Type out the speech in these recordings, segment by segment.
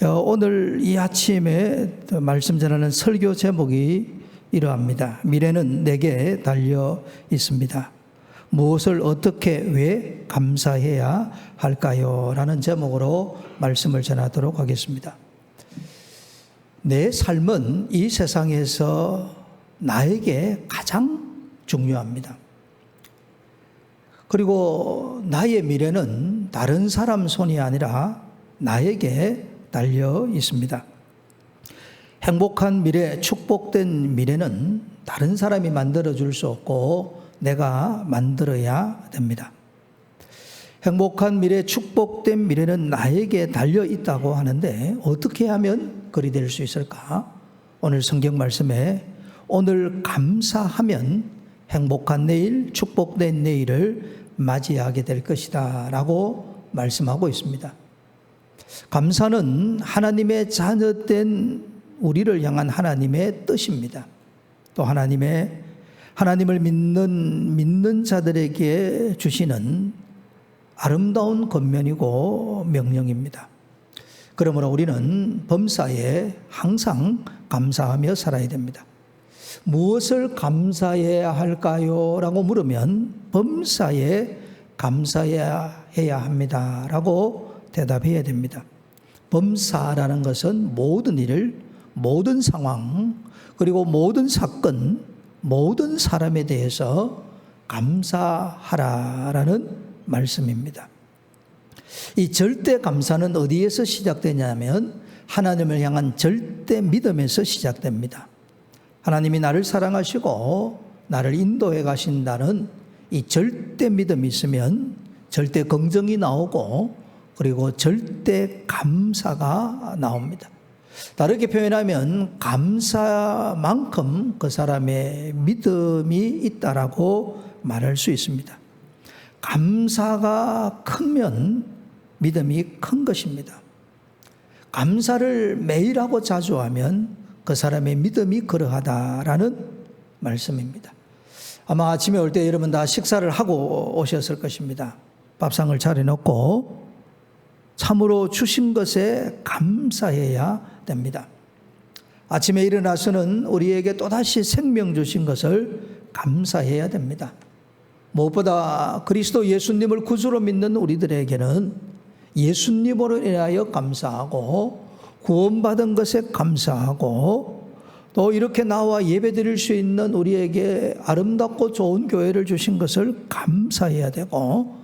오늘 이 아침에 말씀 전하는 설교 제목이 이러합니다. 미래는 내게 달려 있습니다. 무엇을 어떻게 왜 감사해야 할까요? 라는 제목으로 말씀을 전하도록 하겠습니다. 내 삶은 이 세상에서 나에게 가장 중요합니다. 그리고 나의 미래는 다른 사람 손이 아니라 나에게 달려 있습니다. 행복한 미래, 축복된 미래는 다른 사람이 만들어줄 수 없고 내가 만들어야 됩니다. 행복한 미래, 축복된 미래는 나에게 달려 있다고 하는데 어떻게 하면 그리 될 수 있을까? 오늘 성경 말씀에 오늘 감사하면 행복한 내일, 축복된 내일을 맞이하게 될 것이다 라고 말씀하고 있습니다. 감사는 하나님의 자녀된 우리를 향한 하나님의 뜻입니다. 또 하나님을 믿는 자들에게 주시는 아름다운 권면이고 명령입니다. 그러므로 우리는 범사에 항상 감사하며 살아야 됩니다. 무엇을 감사해야 할까요? 라고 물으면 범사에 감사해야 합니다. 라고 대답해야 됩니다. 범사라는 것은 모든 일을, 모든 상황, 그리고 모든 사건, 모든 사람에 대해서 감사하라라는 말씀입니다. 이 절대 감사는 어디에서 시작되냐면 하나님을 향한 절대 믿음에서 시작됩니다. 하나님이 나를 사랑하시고 나를 인도해 가신다는 이 절대 믿음이 있으면 절대 긍정이 나오고 그리고 절대 감사가 나옵니다. 다르게 표현하면 감사만큼 그 사람의 믿음이 있다라고 말할 수 있습니다. 감사가 크면 믿음이 큰 것입니다. 감사를 매일 하고 자주 하면 그 사람의 믿음이 그러하다라는 말씀입니다. 아마 아침에 올 때 여러분 다 식사를 하고 오셨을 것입니다. 밥상을 차려놓고 참으로 주신 것에 감사해야 됩니다. 아침에 일어나서는 우리에게 또다시 생명 주신 것을 감사해야 됩니다. 무엇보다 그리스도 예수님을 구주로 믿는 우리들에게는 예수님으로 인하여 감사하고 구원받은 것에 감사하고 또 이렇게 나와 예배드릴 수 있는 우리에게 아름답고 좋은 교회를 주신 것을 감사해야 되고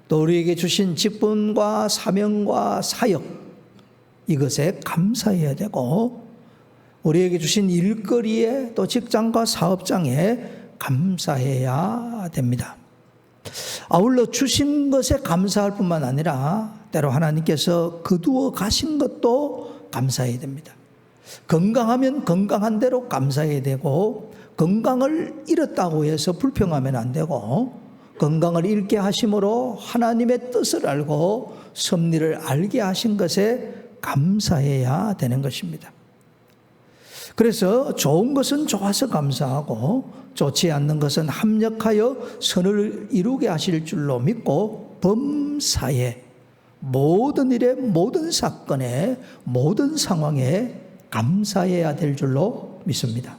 또 우리에게 주신 직분과 사명과 사역 이것에 감사해야 되고 우리에게 주신 일거리에 또 직장과 사업장에 감사해야 됩니다. 아울러 주신 것에 감사할 뿐만 아니라 때로 하나님께서 거두어 가신 것도 감사해야 됩니다. 건강하면 건강한 대로 감사해야 되고 건강을 잃었다고 해서 불평하면 안 되고 건강을 잃게 하심으로 하나님의 뜻을 알고 섭리를 알게 하신 것에 감사해야 되는 것입니다. 그래서 좋은 것은 좋아서 감사하고 좋지 않는 것은 합력하여 선을 이루게 하실 줄로 믿고 범사에 모든 일에 모든 사건에 모든 상황에 감사해야 될 줄로 믿습니다.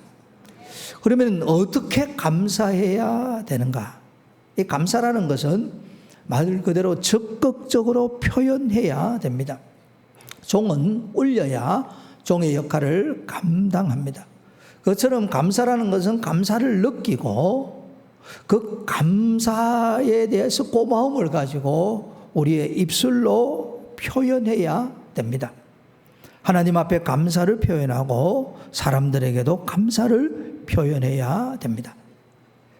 그러면 어떻게 감사해야 되는가? 이 감사라는 것은 말 그대로 적극적으로 표현해야 됩니다. 종은 울려야 종의 역할을 감당합니다. 그것처럼 감사라는 것은 감사를 느끼고 그 감사에 대해서 고마움을 가지고 우리의 입술로 표현해야 됩니다. 하나님 앞에 감사를 표현하고 사람들에게도 감사를 표현해야 됩니다.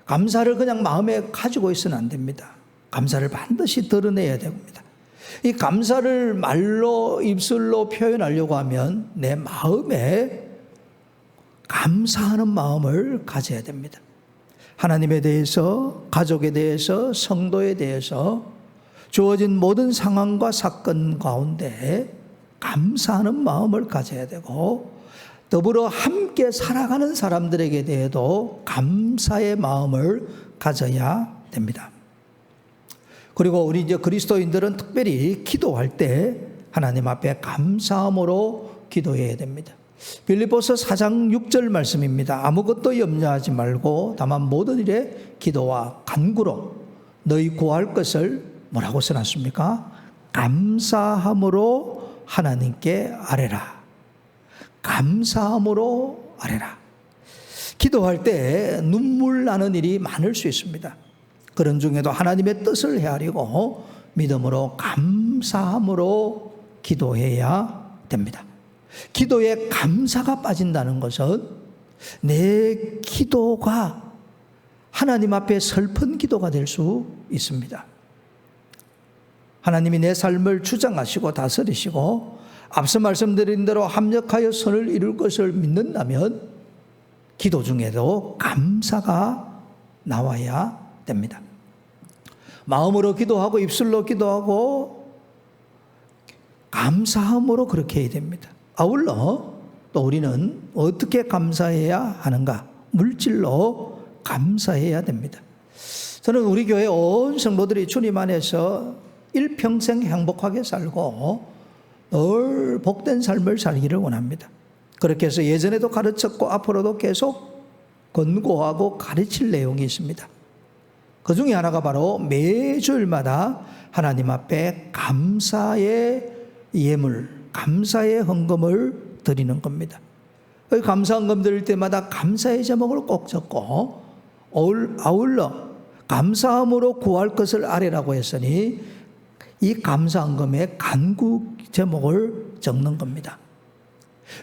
감사를 그냥 마음에 가지고 있으면 안 됩니다. 감사를 반드시 드러내야 됩니다. 이 감사를 말로 입술로 표현하려고 하면 내 마음에 감사하는 마음을 가져야 됩니다. 하나님에 대해서, 가족에 대해서, 성도에 대해서 주어진 모든 상황과 사건 가운데 감사하는 마음을 가져야 되고 더불어 함께 살아가는 사람들에게 대해도 감사의 마음을 가져야 됩니다. 그리고 우리 이제 그리스도인들은 특별히 기도할 때 하나님 앞에 감사함으로 기도해야 됩니다. 빌립보서 4장 6절 말씀입니다. 아무것도 염려하지 말고 다만 모든 일에 기도와 간구로 너희 구할 것을 뭐라고 써놨습니까? 감사함으로 하나님께 아뢰라. 감사함으로 아뢰라. 기도할 때 눈물 나는 일이 많을 수 있습니다. 그런 중에도 하나님의 뜻을 헤아리고 믿음으로 감사함으로 기도해야 됩니다. 기도에 감사가 빠진다는 것은 내 기도가 하나님 앞에 슬픈 기도가 될 수 있습니다. 하나님이 내 삶을 주장하시고 다스리시고 앞서 말씀드린 대로 합력하여 선을 이룰 것을 믿는다면 기도 중에도 감사가 나와야 됩니다. 마음으로 기도하고 입술로 기도하고 감사함으로 그렇게 해야 됩니다. 아울러 또 우리는 어떻게 감사해야 하는가? 물질로 감사해야 됩니다. 저는 우리 교회 온 성도들이 주님 안에서 일평생 행복하게 살고 늘 복된 삶을 살기를 원합니다. 그렇게 해서 예전에도 가르쳤고 앞으로도 계속 권고하고 가르칠 내용이 있습니다. 그 중에 하나가 바로 매주일마다 하나님 앞에 감사의 예물, 감사의 헌금을 드리는 겁니다. 감사 헌금 드릴 때마다 감사의 제목을 꼭 적고 아울러 감사함으로 구할 것을 아뢰라고 했으니 이 감사 헌금의 간구 제목을 적는 겁니다.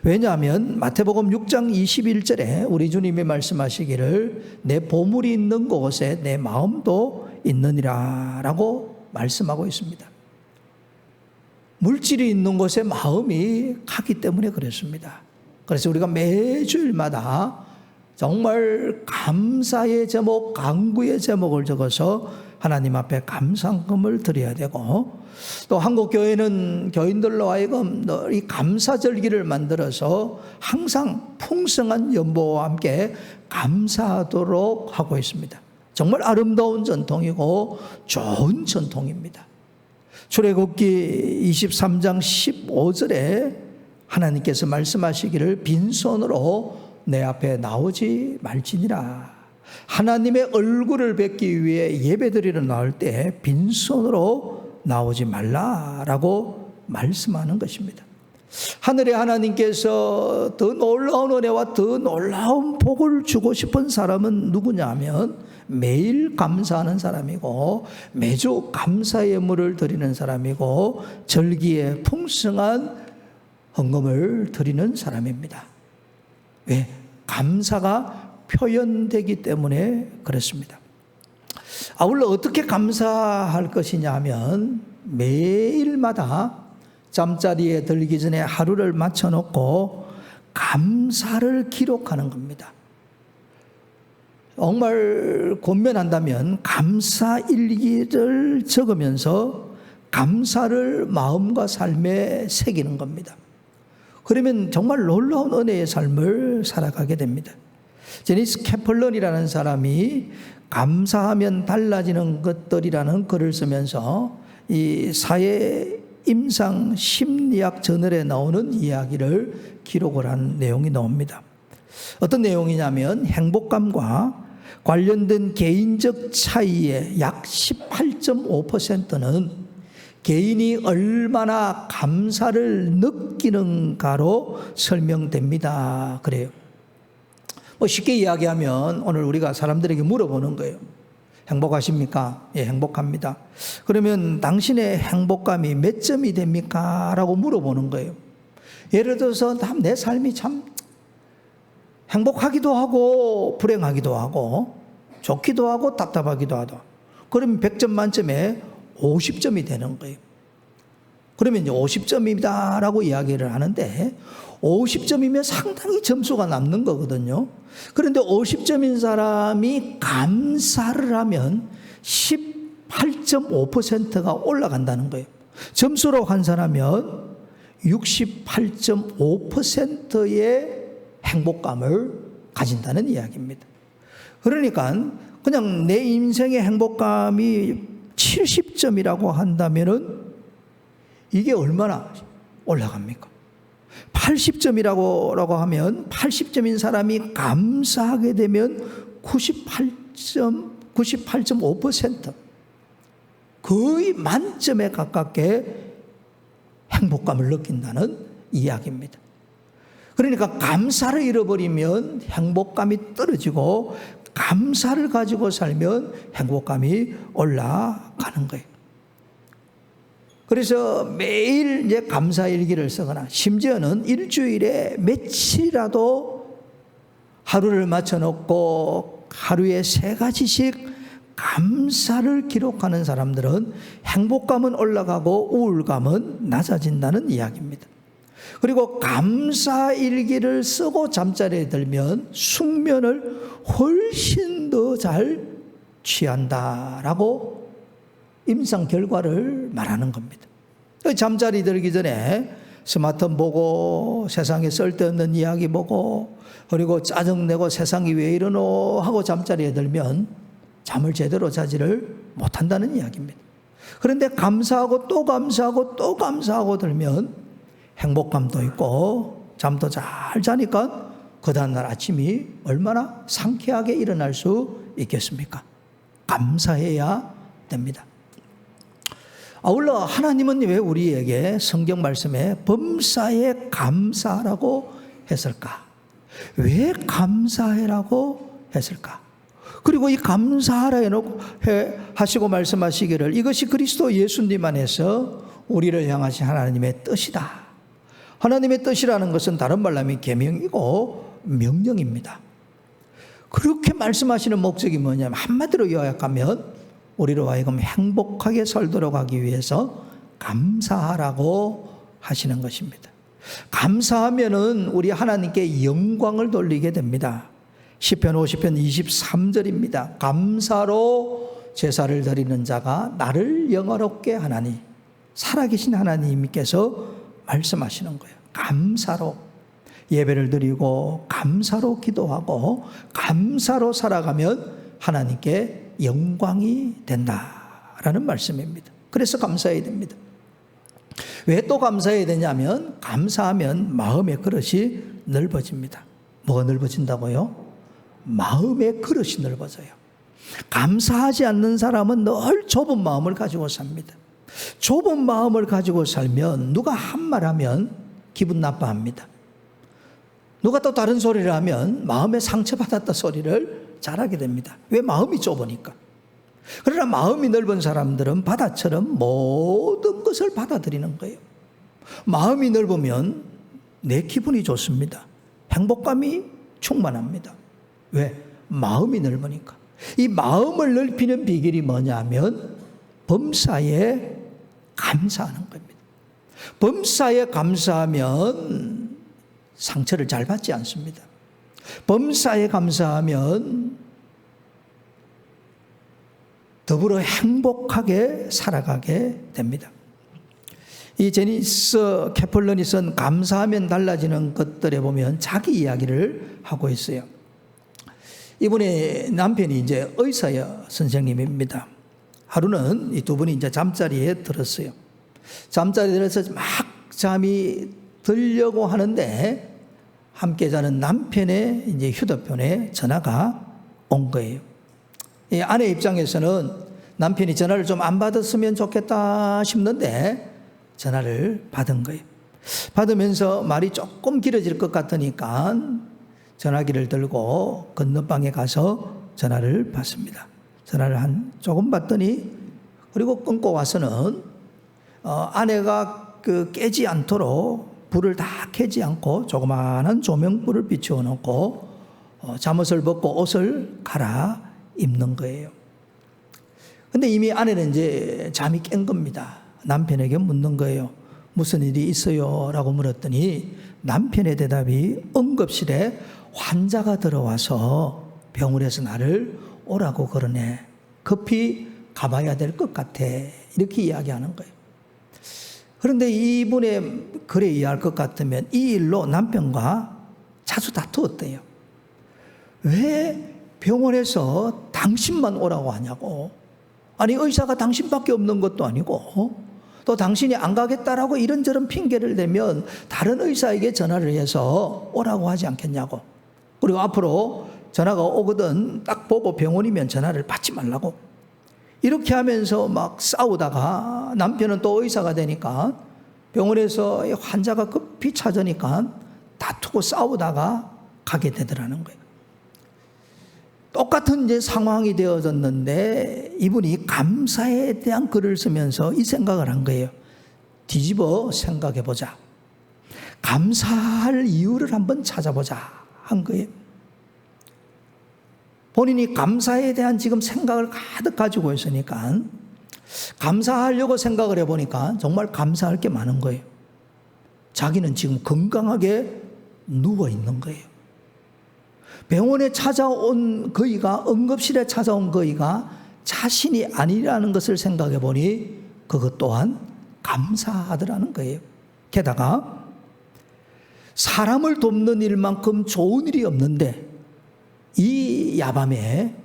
왜냐하면 마태복음 6장 21절에 우리 주님이 말씀하시기를 내 보물이 있는 곳에 내 마음도 있느니라 라고 말씀하고 있습니다. 물질이 있는 곳에 마음이 가기 때문에 그렇습니다. 그래서 우리가 매주일마다 정말 감사의 제목, 간구의 제목을 적어서 하나님 앞에 감사금을 드려야 되고 또 한국교회는 교인들로 하여금 이 감사절기를 만들어서 항상 풍성한 연보와 함께 감사하도록 하고 있습니다. 정말 아름다운 전통이고 좋은 전통입니다. 출애굽기 23장 15절에 하나님께서 말씀하시기를 빈손으로 내 앞에 나오지 말지니라. 하나님의 얼굴을 뵙기 위해 예배드리러 나올 때 빈손으로 나오지 말라라고 말씀하는 것입니다. 하늘의 하나님께서 더 놀라운 은혜와 더 놀라운 복을 주고 싶은 사람은 누구냐 하면 매일 감사하는 사람이고 매주 감사의 예물을 드리는 사람이고 절기에 풍성한 헌금을 드리는 사람입니다. 왜? 감사가 표현되기 때문에 그렇습니다. 아울러 어떻게 감사할 것이냐 하면 매일마다 잠자리에 들기 전에 하루를 맞춰놓고 감사를 기록하는 겁니다. 정말 권면한다면 감사 일기를 적으면서 감사를 마음과 삶에 새기는 겁니다. 그러면 정말 놀라운 은혜의 삶을 살아가게 됩니다. 제니스 캐플런이라는 사람이 감사하면 달라지는 것들이라는 글을 쓰면서 이 사회 임상 심리학 저널에 나오는 이야기를 기록을 한 내용이 나옵니다. 어떤 내용이냐면 행복감과 관련된 개인적 차이의 약 18.5%는 개인이 얼마나 감사를 느끼는가로 설명됩니다. 그래요. 쉽게 이야기하면 오늘 우리가 사람들에게 물어보는 거예요. 행복하십니까? 예, 행복합니다. 그러면 당신의 행복감이 몇 점이 됩니까? 라고 물어보는 거예요. 예를 들어서 내 삶이 참 행복하기도 하고 불행하기도 하고 좋기도 하고 답답하기도 하다. 그러면 100점 만점에 50점이 되는 거예요. 그러면 이제 50점이다 라고 이야기를 하는데 50점이면 상당히 점수가 남는 거거든요. 그런데 50점인 사람이 감사를 하면 18.5%가 올라간다는 거예요. 점수로 환산하면 68.5%의 행복감을 가진다는 이야기입니다. 그러니까 그냥 내 인생의 행복감이 70점이라고 한다면은 이게 얼마나 올라갑니까? 80점이라고 하면 80점인 사람이 감사하게 되면 98.5% 거의 만점에 가깝게 행복감을 느낀다는 이야기입니다. 그러니까 감사를 잃어버리면 행복감이 떨어지고 감사를 가지고 살면 행복감이 올라가는 거예요. 그래서 매일 이제 감사일기를 쓰거나 심지어는 일주일에 며칠이라도 하루를 맞춰놓고 하루에 3가지씩 감사를 기록하는 사람들은 행복감은 올라가고 우울감은 낮아진다는 이야기입니다. 그리고 감사일기를 쓰고 잠자리에 들면 숙면을 훨씬 더 잘 취한다라고 임상 결과를 말하는 겁니다. 잠자리 들기 전에 스마트폰 보고 세상에 쓸데없는 이야기 보고 그리고 짜증내고 세상이 왜 이러노 하고 잠자리에 들면 잠을 제대로 자지를 못한다는 이야기입니다. 그런데 감사하고 또 감사하고 또 감사하고 들면 행복감도 있고 잠도 잘 자니까 그 다음날 아침이 얼마나 상쾌하게 일어날 수 있겠습니까? 감사해야 됩니다. 아울러 하나님은 왜 우리에게 성경 말씀에 범사에 감사하라고 했을까? 왜 감사해라고 했을까? 그리고 이 감사하라 하시고 말씀하시기를 이것이 그리스도 예수님 안에서 우리를 향하신 하나님의 뜻이다. 하나님의 뜻이라는 것은 다른 말로 하면 계명이고 명령입니다. 그렇게 말씀하시는 목적이 뭐냐면 한마디로 요약하면 우리로 하여금 행복하게 살도록 하기 위해서 감사하라고 하시는 것입니다. 감사하면은 우리 하나님께 영광을 돌리게 됩니다. 시편 50편 23절입니다. 감사로 제사를 드리는 자가 나를 영화롭게 하나니 살아계신 하나님께서 말씀하시는 거예요. 감사로 예배를 드리고 감사로 기도하고 감사로 살아가면 하나님께 영광이 된다라는 말씀입니다. 그래서 감사해야 됩니다. 왜 또 감사해야 되냐면 감사하면 마음의 그릇이 넓어집니다. 뭐가 넓어진다고요? 마음의 그릇이 넓어져요. 감사하지 않는 사람은 늘 좁은 마음을 가지고 삽니다. 좁은 마음을 가지고 살면 누가 한 말 하면 기분 나빠합니다. 누가 또 다른 소리를 하면 마음에 상처받았다 소리를 잘하게 됩니다. 왜? 마음이 좁으니까. 그러나 마음이 넓은 사람들은 바다처럼 모든 것을 받아들이는 거예요. 마음이 넓으면 내 기분이 좋습니다. 행복감이 충만합니다. 왜? 마음이 넓으니까. 이 마음을 넓히는 비결이 뭐냐면 범사에 감사하는 겁니다. 범사에 감사하면 상처를 잘 받지 않습니다. 범사에 감사하면 더불어 행복하게 살아가게 됩니다. 이 제니스 캐플런이 쓴 감사하면 달라지는 것들에 보면 자기 이야기를 하고 있어요. 이분의 남편이 이제 의사 선생님입니다. 하루는 이 두 분이 이제 잠자리에 들었어요. 잠자리에 들어서 막 잠이 들려고 하는데 함께 자는 남편의 이제 휴대폰에 전화가 온 거예요. 이 아내 입장에서는 남편이 전화를 좀 안 받았으면 좋겠다 싶는데 전화를 받은 거예요. 받으면서 말이 조금 길어질 것 같으니까 전화기를 들고 건너방에 가서 전화를 받습니다. 전화를 한 조금 받더니 그리고 끊고 와서는 아내가 깨지 않도록 불을 다 켜지 않고 조그마한 조명불을 비추어 놓고 잠옷을 벗고 옷을 갈아입는 거예요. 근데 이미 아내는 이제 잠이 깬 겁니다. 남편에게 묻는 거예요. 무슨 일이 있어요? 라고 물었더니 남편의 대답이 응급실에 환자가 들어와서 병원에서 나를 오라고 그러네. 급히 가봐야 될 것 같아. 이렇게 이야기하는 거예요. 그런데 이분의 그래 이해할 것 같으면 이 일로 남편과 자주 다투었대요. 왜 병원에서 당신만 오라고 하냐고. 아니 의사가 당신밖에 없는 것도 아니고 또 당신이 안 가겠다라고 이런저런 핑계를 대면 다른 의사에게 전화를 해서 오라고 하지 않겠냐고. 그리고 앞으로 전화가 오거든 딱 보고 병원이면 전화를 받지 말라고. 이렇게 하면서 막 싸우다가 남편은 또 의사가 되니까 병원에서 환자가 급히 찾으니까 다투고 싸우다가 가게 되더라는 거예요. 똑같은 이제 상황이 되어졌는데 이분이 감사에 대한 글을 쓰면서 이 생각을 한 거예요. 뒤집어 생각해 보자. 감사할 이유를 한번 찾아보자 한 거예요. 본인이 감사에 대한 지금 생각을 가득 가지고 있으니까 감사하려고 생각을 해보니까 정말 감사할 게 많은 거예요. 자기는 지금 건강하게 누워 있는 거예요. 병원에 찾아온 거의가, 응급실에 찾아온 거의가 자신이 아니라는 것을 생각해 보니 그것 또한 감사하더라는 거예요. 게다가 사람을 돕는 일만큼 좋은 일이 없는데 이 야밤에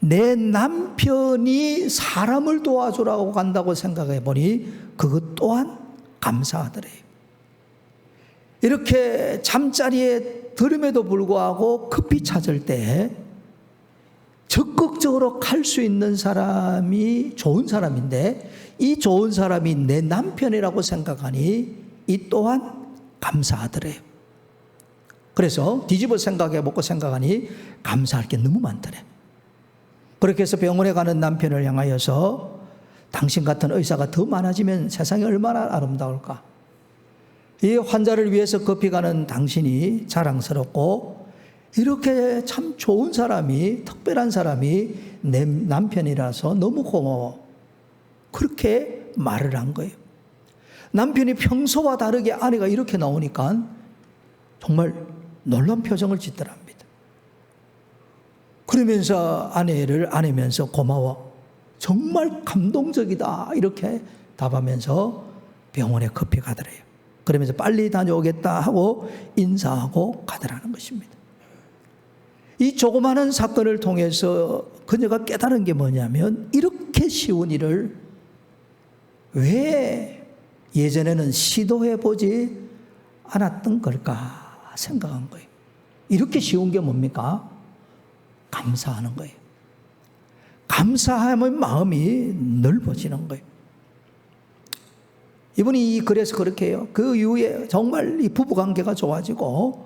내 남편이 사람을 도와주라고 간다고 생각해 보니 그것 또한 감사하더래요. 이렇게 잠자리에 들음에도 불구하고 급히 찾을 때 적극적으로 갈 수 있는 사람이 좋은 사람인데 이 좋은 사람이 내 남편이라고 생각하니 이 또한 감사하더래요. 그래서 뒤집어 생각해보고 생각하니 감사할 게 너무 많더래. 그렇게 해서 병원에 가는 남편을 향하여서 당신 같은 의사가 더 많아지면 세상이 얼마나 아름다울까. 이 환자를 위해서 급히 가는 당신이 자랑스럽고 이렇게 참 좋은 사람이, 특별한 사람이 내 남편이라서 너무 고마워. 그렇게 말을 한 거예요. 남편이 평소와 다르게 아내가 이렇게 나오니까 정말 놀란 표정을 짓더랍니다. 그러면서 아내를 안으면서 고마워. 정말 감동적이다. 이렇게 답하면서 병원에 급히 가더래요. 그러면서 빨리 다녀오겠다 하고 인사하고 가더라는 것입니다. 이 조그마한 사건을 통해서 그녀가 깨달은 게 뭐냐면 이렇게 쉬운 일을 왜 예전에는 시도해보지 않았던 걸까 생각한 거예요. 이렇게 쉬운 게 뭡니까? 감사하는 거예요. 감사하면 마음이 넓어지는 거예요. 이분이 그래서 그렇게 해요. 그 이후에 정말 이 부부관계가 좋아지고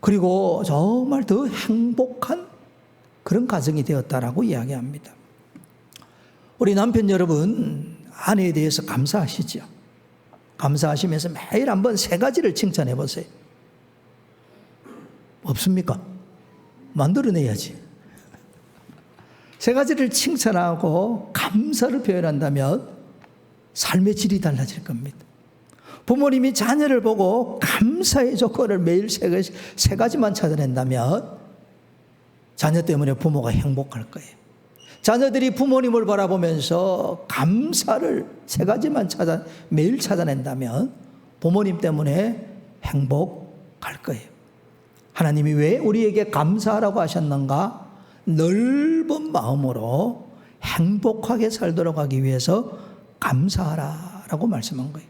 그리고 정말 더 행복한 그런 가정이 되었다라고 이야기합니다. 우리 남편 여러분, 아내에 대해서 감사하시죠? 감사하시면서 매일 한번 세 가지를 칭찬해 보세요. 없습니까? 만들어내야지. 세 가지를 칭찬하고 감사를 표현한다면 삶의 질이 달라질 겁니다. 부모님이 자녀를 보고 감사의 조건을 매일 세 가지만 찾아낸다면 자녀 때문에 부모가 행복할 거예요. 자녀들이 부모님을 바라보면서 감사를 세 가지만 매일 찾아낸다면 부모님 때문에 행복할 거예요. 하나님이 왜 우리에게 감사하라고 하셨는가? 넓은 마음으로 행복하게 살도록 하기 위해서 감사하라라고 말씀한 거예요.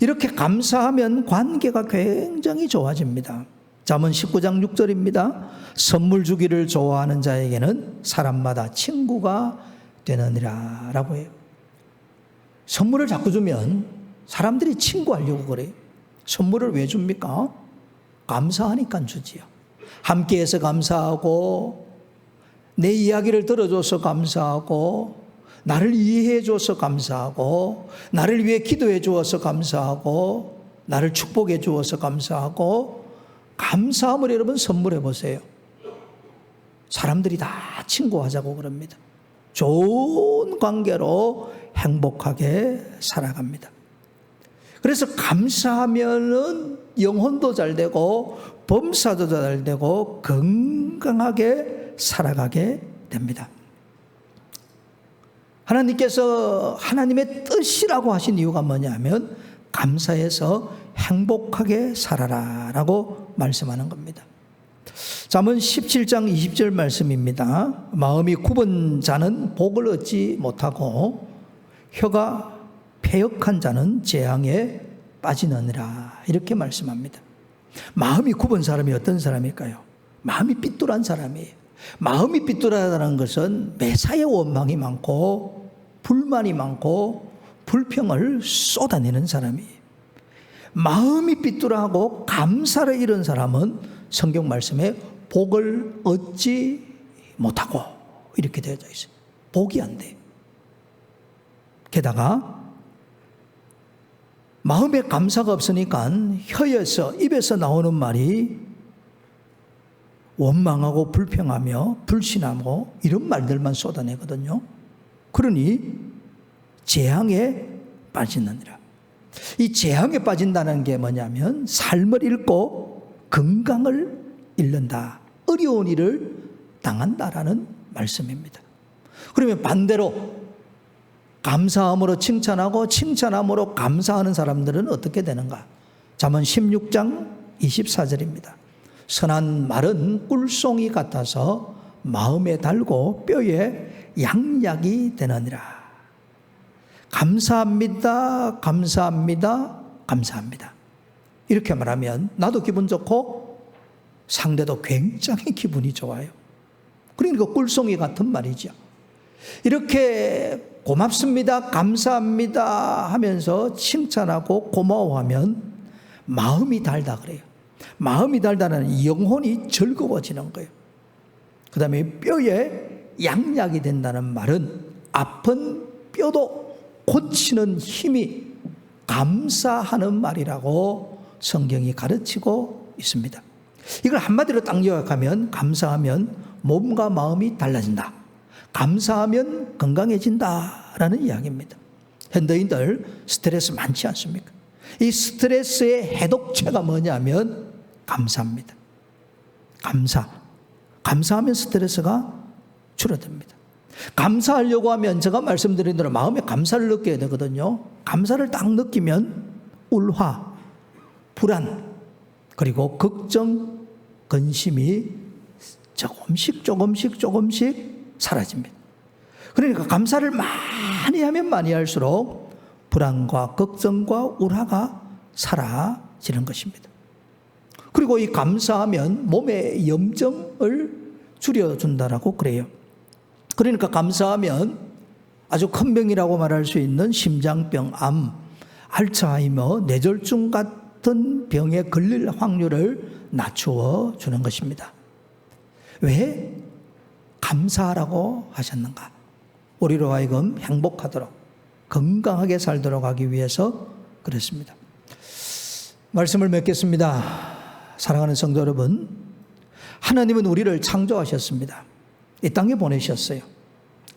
이렇게 감사하면 관계가 굉장히 좋아집니다. 잠언 19장 6절입니다. 선물 주기를 좋아하는 자에게는 사람마다 친구가 되느니라 라고 해요. 선물을 자꾸 주면 사람들이 친구하려고 그래요. 선물을 왜 줍니까? 감사하니까 주지요. 함께해서 감사하고 내 이야기를 들어줘서 감사하고 나를 이해해 줘서 감사하고 나를 위해 기도해 주어서 감사하고 나를 축복해 주어서 감사하고 감사함을 여러분 선물해 보세요. 사람들이 다 친구하자고 그럽니다. 좋은 관계로 행복하게 살아갑니다. 그래서 감사하면은 영혼도 잘 되고 범사도 잘 되고 건강하게 살아가게 됩니다. 하나님께서 하나님의 뜻이라고 하신 이유가 뭐냐면 감사해서 행복하게 살아라 라고 말씀하는 겁니다. 잠언 17장 20절 말씀입니다. 마음이 굽은 자는 복을 얻지 못하고 혀가 패역한 자는 재앙에 빠지느니라. 이렇게 말씀합니다. 마음이 굽은 사람이 어떤 사람일까요? 마음이 삐뚤한 사람이에요. 마음이 삐뚤하다는 것은 매사에 원망이 많고 불만이 많고 불평을 쏟아내는 사람이에요. 마음이 삐뚤하고 감사를 잃은 사람은 성경 말씀에 복을 얻지 못하고 이렇게 되어져 있어요. 복이 안 돼요. 게다가 마음에 감사가 없으니까 혀에서 입에서 나오는 말이 원망하고 불평하며 불신하고 이런 말들만 쏟아내거든요. 그러니 재앙에 빠지느니라. 이 재앙에 빠진다는 게 뭐냐면 삶을 잃고 건강을 잃는다. 어려운 일을 당한다라는 말씀입니다. 그러면 반대로 감사함으로 칭찬하고 칭찬함으로 감사하는 사람들은 어떻게 되는가? 잠언 16장 24절입니다. 선한 말은 꿀송이 같아서 마음에 달고 뼈에 양약이 되느니라. 감사합니다, 감사합니다, 감사합니다. 이렇게 말하면 나도 기분 좋고 상대도 굉장히 기분이 좋아요. 그러니까 꿀송이 같은 말이죠. 이렇게 고맙습니다, 감사합니다 하면서 칭찬하고 고마워하면 마음이 달다 그래요. 마음이 달다는 영혼이 즐거워지는 거예요. 그 다음에 뼈에 양약이 된다는 말은 아픈 뼈도 고치는 힘이 감사하는 말이라고 성경이 가르치고 있습니다. 이걸 한마디로 딱 요약하면 감사하면 몸과 마음이 달라진다. 감사하면 건강해진다라는 이야기입니다. 현대인들 스트레스 많지 않습니까? 이 스트레스의 해독제가 뭐냐면 감사입니다. 감사하면 스트레스가 줄어듭니다. 감사하려고 하면 제가 말씀드린 대로 마음에 감사를 느껴야 되거든요. 감사를 딱 느끼면 울화, 불안, 그리고 걱정, 근심이 조금씩 사라집니다. 그러니까 감사를 많이 하면 많이 할수록 불안과 걱정과 울화가 사라지는 것입니다. 그리고 이 감사하면 몸의 염증을 줄여준다라고 그래요. 그러니까 감사하면 아주 큰 병이라고 말할 수 있는 심장병, 암, 알츠하이머, 뇌졸중 같은 병에 걸릴 확률을 낮추어 주는 것입니다. 왜 감사하라고 하셨는가? 우리로 하여금 행복하도록 건강하게 살도록 하기 위해서 그렇습니다. 말씀을 맺겠습니다. 사랑하는 성도 여러분, 하나님은 우리를 창조하셨습니다. 이 땅에 보내셨어요.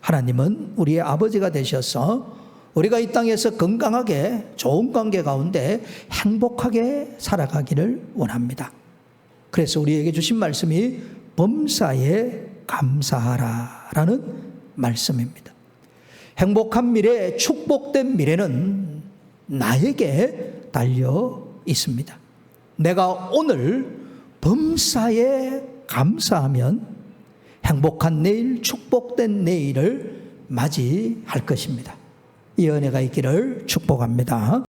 하나님은 우리의 아버지가 되셔서 우리가 이 땅에서 건강하게 좋은 관계 가운데 행복하게 살아가기를 원합니다. 그래서 우리에게 주신 말씀이 범사에 감사하라라는 말씀입니다. 행복한 미래, 축복된 미래는 나에게 달려 있습니다. 내가 오늘 범사에 감사하면 행복한 내일, 축복된 내일을 맞이할 것입니다. 이 은혜가 있기를 축복합니다.